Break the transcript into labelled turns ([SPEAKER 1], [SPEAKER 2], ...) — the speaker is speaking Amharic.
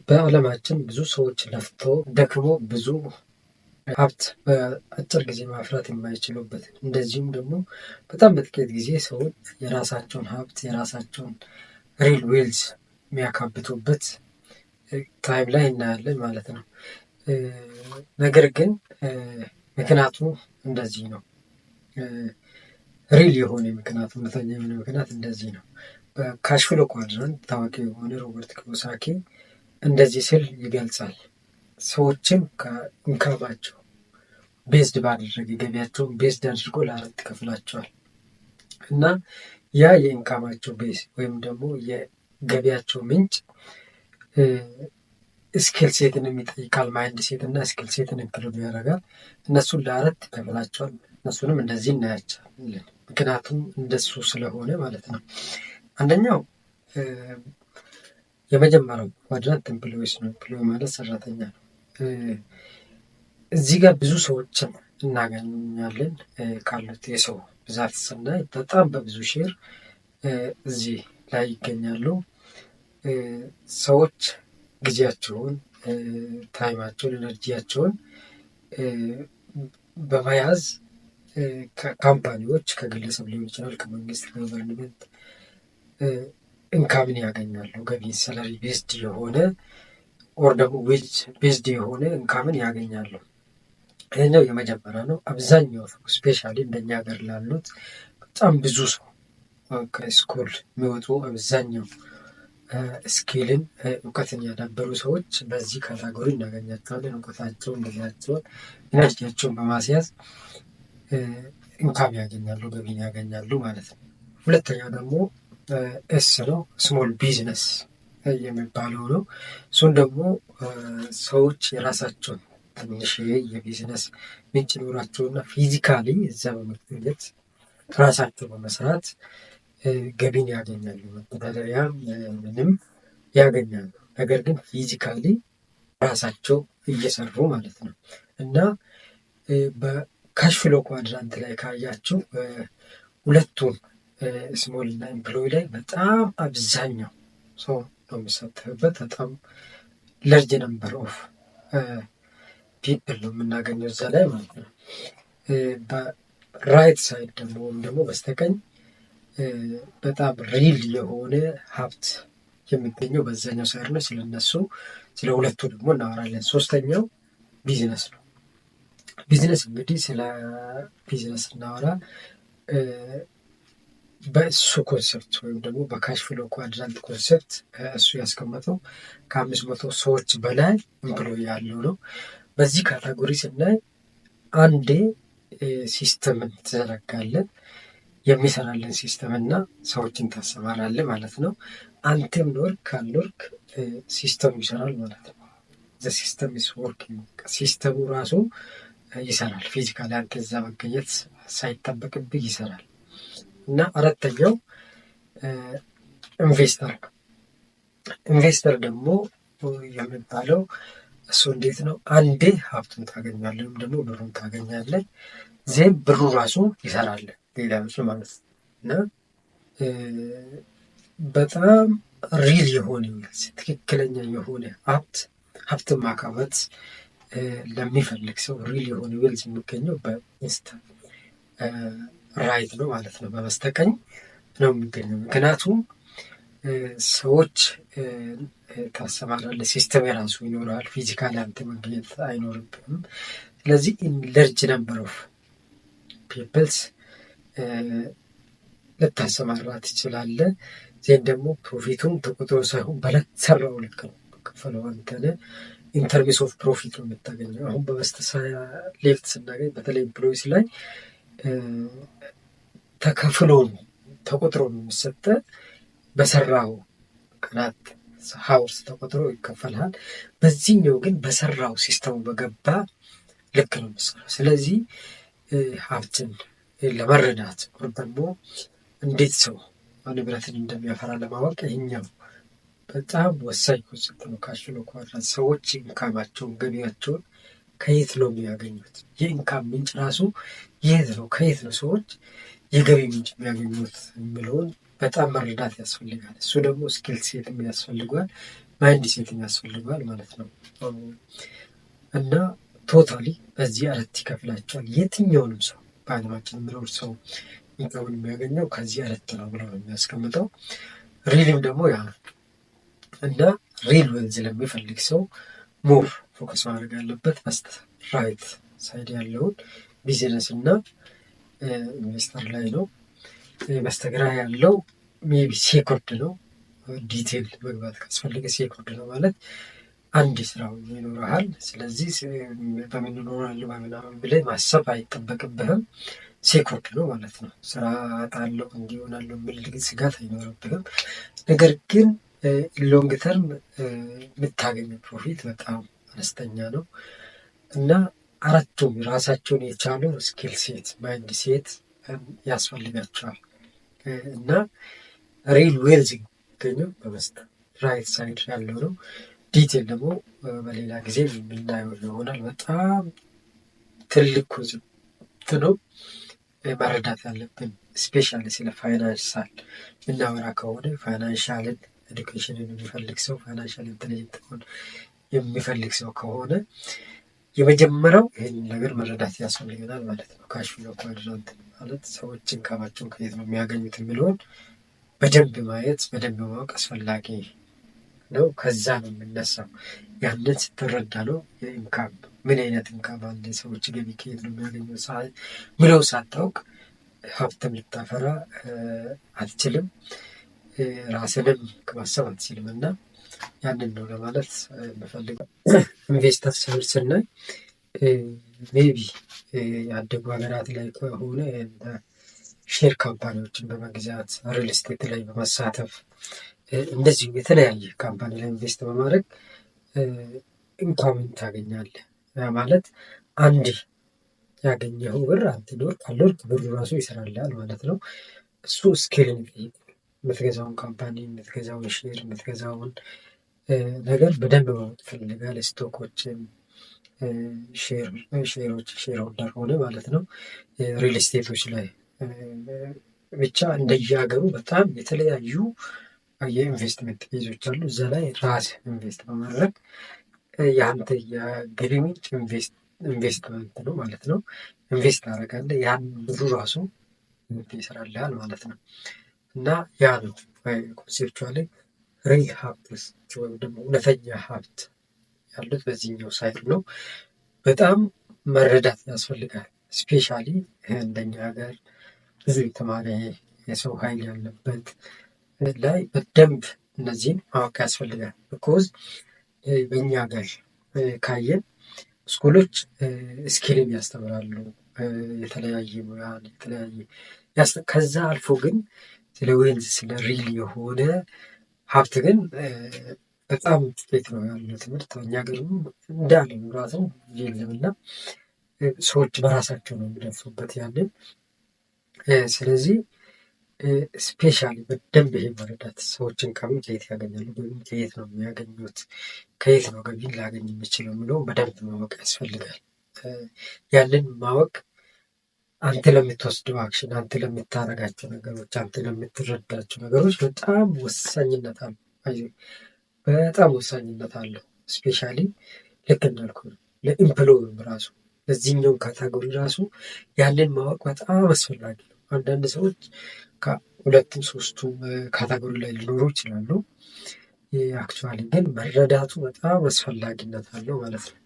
[SPEAKER 1] በዓለማችን ብዙ ሰዎች ለፍተው ደክመው ብዙ ሀብት በአጭር ጊዜ ማፍራት የማይችሉበት እንደዚሁም ደግሞ በጣም በጥቂት ጊዜ ሰዎች የራሳቸውን ሀብት የራሳቸውን ሪል ዌልዝ የሚያካብቱበት ታይም ላይ እናያለን ማለት ነው። ነገር ግን ምክንያቱ እንደዚህ ነው። ሪል የሆነ ምክንያት እውነተኛ የሆነ ምክንያት እንደዚህ ነው። በካሽፍሎ ኳድራንት ታዋቂ የሆነ ሮበርት ኪዮሳኪ እንደዚህ ሲል ይገልጻል። ሰዎችን ከኢንካማቸው ቤዝድ ባደረገ ገቢያቸውን ቤዝድ አድርጎ ለአራት ይከፍላቸዋል እና ያ የኢንካማቸው ቤዝ ወይም ደግሞ የገቢያቸው ምንጭ ስኪል ሴትን የሚጠይቃል። ማይንድ ሴት እና ስኪል ሴትን ኢንክሉድ ያደርጋል። እነሱን ለአራት ይከፍላቸዋል። እነሱንም እንደዚህ እናያቸዋለን፣ ምክንያቱም እንደሱ ስለሆነ ማለት ነው። አንደኛው የመጀመሪያው ኳድራንት ኤምፕሎይስ ነው። ኤምፕሎይ ማለት ሰራተኛ ነው። እዚህ ጋር ብዙ ሰዎችን እናገኛለን። ካሉት የሰው ብዛት ስናይ በጣም በብዙ ሼር እዚህ ላይ ይገኛሉ። ሰዎች ጊዜያቸውን፣ ታይማቸውን፣ ኤነርጂያቸውን በመያዝ ከካምፓኒዎች ከግለሰብ ሊሆን ይችላል፣ ከመንግስት ከገቨርንመንት ኢንካምን ያገኛሉ። ገቢ ሰለሪ ቤዝድ የሆነ ኦር ደግሞ ዌጅ ቤዝድ የሆነ ኢንካምን ያገኛሉ። ይህኛው የመጀመሪያ ነው። አብዛኛው ስፔሻሊ እንደኛ ሀገር ላሉት በጣም ብዙ ሰው ከስኩል የሚወጡ አብዛኛው ስኪልን እውቀትን ያዳበሩ ሰዎች በዚህ ካታጎሪ እናገኛቸዋለን። እውቀታቸውን፣ ጊዜያቸውን፣ ኢነርጂያቸውን በማስያዝ ኢንካም ያገኛሉ፣ ገቢን ያገኛሉ ማለት ነው። ሁለተኛው ደግሞ ኤስ ነው፣ ስሞል ቢዝነስ የሚባለው ነው። እሱን ደግሞ ሰዎች የራሳቸውን ትንሽ የቢዝነስ ምንጭ ኖራቸውና ፊዚካሊ እዛ በመገኘት ራሳቸው በመስራት ገቢን ያገኛሉ። መተዳደሪያ ምንም ያገኛሉ። ነገር ግን ፊዚካሊ ራሳቸው እየሰሩ ማለት ነው እና በካሽፍሎ ኳድራንት ላይ ካያቸው ሁለቱም ስሞል እና ኤምፕሎይ ላይ በጣም አብዛኛው ሰው ነው የሚሳተፍበት። በጣም ለርጅ ነምበር ኦፍ ፒፕል ነው የምናገኘው እዛ ላይ ማለት ነው። በራይት ሳይድ ደግሞ ወይም ደግሞ በስተቀኝ በጣም ሪል የሆነ ሀብት የሚገኘው በዛኛው ሳይድ ነው። ስለነሱ ስለ ሁለቱ ደግሞ እናወራለን። ሶስተኛው ቢዝነስ ነው። ቢዝነስ እንግዲህ ስለ ቢዝነስ እናወራ በእሱ ኮንሰፕት ወይም ደግሞ በካሽፍሎ ኳድራንት ኮንሰፕት እሱ ያስቀመጠው ከ500 ሰዎች በላይ ኤምፕሎይ ያለው ነው። በዚህ ካታጎሪ ስናይ አንዴ ሲስተምን ትዘረጋለን፣ የሚሰራልን ሲስተም እና ሰዎችን ታሰማራለን ማለት ነው። አንተም ኖርክ ካልኖርክ ሲስተሙ ይሰራል ማለት ነው። ሲስተም ኢዝ ወርኪንግ፣ ሲስተሙ ራሱ ይሰራል። ፊዚካሊ አንተ እዛ መገኘት ሳይጠበቅብህ ይሰራል። እና አራተኛው ኢንቨስተር ነው። ኢንቨስተር ደግሞ የሚባለው እሱ እንዴት ነው? አንዴ ሀብቱን ታገኛለህ ወይም ደግሞ ብሩን ታገኛለህ፣ ዜን ብሩ ራሱ ይሰራል ሌላ ብዙ ማለት ነው። እና በጣም ሪል የሆነ ትክክለኛ የሆነ ሀብትን ማካበት ለሚፈልግ ሰው ሪል የሆነ ዌልዝ የሚገኘው በኢንስት ራይት ነው ማለት ነው። በበስተቀኝ ነው የሚገኘው። ምክንያቱም ሰዎች ታሰማራለህ፣ ሲስተም የራሱ ይኖራል። ፊዚካሊ አንተ መገኘት አይኖርብህም። ስለዚህ ለርጅ ነምበር ኦፍ ፒፕልስ ልታሰማራ ትችላለህ። ዜን ደግሞ ፕሮፊቱም ተቆጥሮ ሳይሆን በለተሰራው ልክ ነው ከፈለው። አንተነ ኢንተርቪስ ኦፍ ፕሮፊት ነው የምታገኘው። አሁን በበስተሳያ ሌፍት ስናገኝ በተለይ ኤምፕሎይስ ላይ ተከፍሎ ነው ተቆጥሮ ነው የሚሰጠ። በሰራው ቀናት ሀውርስ ተቆጥሮ ይከፈልሃል። በዚህኛው ግን በሰራው ሲስተሙ በገባ ልክ ነው የሚሰራው። ስለዚህ ሀብትን ለመረዳት ወይም ደግሞ እንዴት ሰው ንብረትን እንደሚያፈራ ለማወቅ ይህኛው በጣም ወሳኝ ኮንሰፕት ነው። ካሽፍሎ ኳድራንት ሰዎች ኢንካማቸውን ገቢያቸውን ከየት ነው የሚያገኙት? የኢንካም ምንጭ ራሱ የት ነው? ከየት ነው ሰዎች የገቢ ምንጭ የሚያገኙት የሚለውን በጣም መረዳት ያስፈልጋል። እሱ ደግሞ ስኪል ሴት ያስፈልገዋል። ማይንድ ሴት ያስፈልገዋል ማለት ነው። እና ቶታሊ በዚህ 4 ይከፍላቸዋል። የትኛውንም ሰው በዓለማችን የሚኖር ሰው ኢንካሙን የሚያገኘው ከዚህ 4 ነው ብሎ ነው የሚያስቀምጠው። ሪልም ደግሞ ያ ነው። እና ሪል ዌልዝ ለሚፈልግ ሰው ሞር ፎከስ ማድረግ ያለበት በስተ ራይት ሳይድ ያለውን ቢዝነስ እና ኢንቨስተር ላይ ነው። በስተግራ ያለው ሜቢ ሴኩርድ ነው። ዲቴል መግባት ካስፈለገ ሴኩርድ ነው ማለት አንድ ስራው ይኖረሃል። ስለዚህ በምን እኖራለሁ በምናምን ብለህ ማሰብ አይጠበቅብህም። ሴኩርድ ነው ማለት ነው። ስራ አጣለሁ እንዲሆናለሁ የሚል ስጋት አይኖርብህም። ነገር ግን ሎንግ ተርም የምታገኘው ፕሮፊት በጣም አነስተኛ ነው እና አራቱም ራሳቸውን የቻሉ ስኪል ሴት ማይንድ ሴት ያስፈልጋቸዋል። እና ሪል ዌልዝ የሚገኘው በበስተ ራይት ሳይድ ያለው ነው። ዲቴል ደግሞ በሌላ ጊዜ የምናየው ይሆናል። በጣም ትልቅ ኮንሰፕት ነው መረዳት ያለብን። ስፔሻሊ ስለ ፋይናንሻል እናወራ ከሆነ ፋይናንሻልን ኤዱኬሽንን የሚፈልግ ሰው ፋይናንሻል ኢንተሊጀንት የሚፈልግ ሰው ከሆነ የመጀመሪያው ይህንን ነገር መረዳት ያስፈልገናል ማለት ነው። ካሽ ፍሎ ኳድራንት ማለት ሰዎች ኢንካማቸውን ከየት ነው የሚያገኙት የሚለውን በደንብ ማየት በደንብ ማወቅ አስፈላጊ ነው። ከዛ ነው የምነሳው። ያንን ስትረዳ ነው የኢንካም ምን አይነት ኢንካም አለ፣ ሰዎች ገቢ ከየት ነው የሚያገኙት ምለው ሳታውቅ ሀብትም ልታፈራ አትችልም፣ ራስንም ከማሰብ አትችልም። እና ያንን ነው ለማለት የምፈልገው። ኢንቨስተር ስናይ ሜቢ ያደጉ ሀገራት ላይ ከሆነ ሼር ካምፓኒዎችን በመግዛት ሪል ስቴት ላይ በመሳተፍ እንደዚሁ የተለያየ ካምፓኒ ላይ ኢንቨስት በማድረግ ኢንካምን ታገኛለህ። ማለት አንድ ያገኘው ብር አትኖር ካልኖር ብሩ ራሱ ይሰራልሃል ማለት ነው። እሱ ስኬልን ይጠይቃል። የምትገዛውን ካምፓኒ የምትገዛውን ሼር የምትገዛውን ነገር በደንብ ማወቅ ይፈልጋል። ስቶኮችን ሼር ሆልደር ሆነ ማለት ነው። ሪል ስቴቶች ላይ ብቻ እንደየሀገሩ በጣም የተለያዩ የኢንቨስትመንት ቤዞች አሉ። እዛ ላይ ራስ ኢንቨስት በማድረግ የአንተ የገቢ ምንጭ ኢንቨስትመንት ነው ማለት ነው። ኢንቨስት ታደርጋለህ፣ ያን ብሩ ራሱ ይሰራልሃል ማለት ነው። እና ያ ነው ኮንሴፕቹዋሊ ሪል ሀብትስ ወይም ደግሞ እውነተኛ ሀብት ያሉት በዚህኛው ሳይድ ነው። በጣም መረዳት ያስፈልጋል። ስፔሻሊ እንደኛ ሀገር ብዙ የተማረ የሰው ኃይል ያለበት ላይ በደንብ እነዚህን ማወቅ ያስፈልጋል። ቢኮዝ በእኛ ሀገር ካየን ስኩሎች ስኪልን ያስተምራሉ፣ የተለያየ ሙያን የተለያየ ከዛ አልፎ ግን ስለ ዌልዝ ስለ ሪል የሆነ ሀብት ግን በጣም ጥቂት ነው ያለው ትምህርት። እኛ ሀገርም እንዳለ ራሱ የለም እና ሰዎች በራሳቸው ነው የሚደርሱበት ያንን። ስለዚህ ስፔሻሊ በደንብ ይሄ መረዳት ሰዎችን ከምን ከየት ያገኛሉ፣ ገቢን ከየት ነው የሚያገኙት፣ ከየት ነው ገቢን ላገኝ የሚችለው የሚለውን በደንብ ማወቅ ያስፈልጋል። ያንን ማወቅ አንተ ለምትወስደው አክሽን፣ አንተ ለምታደርጋቸው ነገሮች፣ አንተ ለምትረዳቸው ነገሮች በጣም ወሳኝነት አለው። በጣም ወሳኝነት አለው። ስፔሻሊ ልክ እንዳልኩ ነው ለኢምፕሎይም ራሱ ለዚህኛው ካታጎሪ ራሱ ያንን ማወቅ በጣም አስፈላጊ ነው። አንዳንድ ሰዎች ከሁለቱም ሶስቱም ካታጎሪ ላይ ሊኖሩ ይችላሉ። አክቹዋሊ ግን መረዳቱ በጣም አስፈላጊነት አለው ማለት ነው።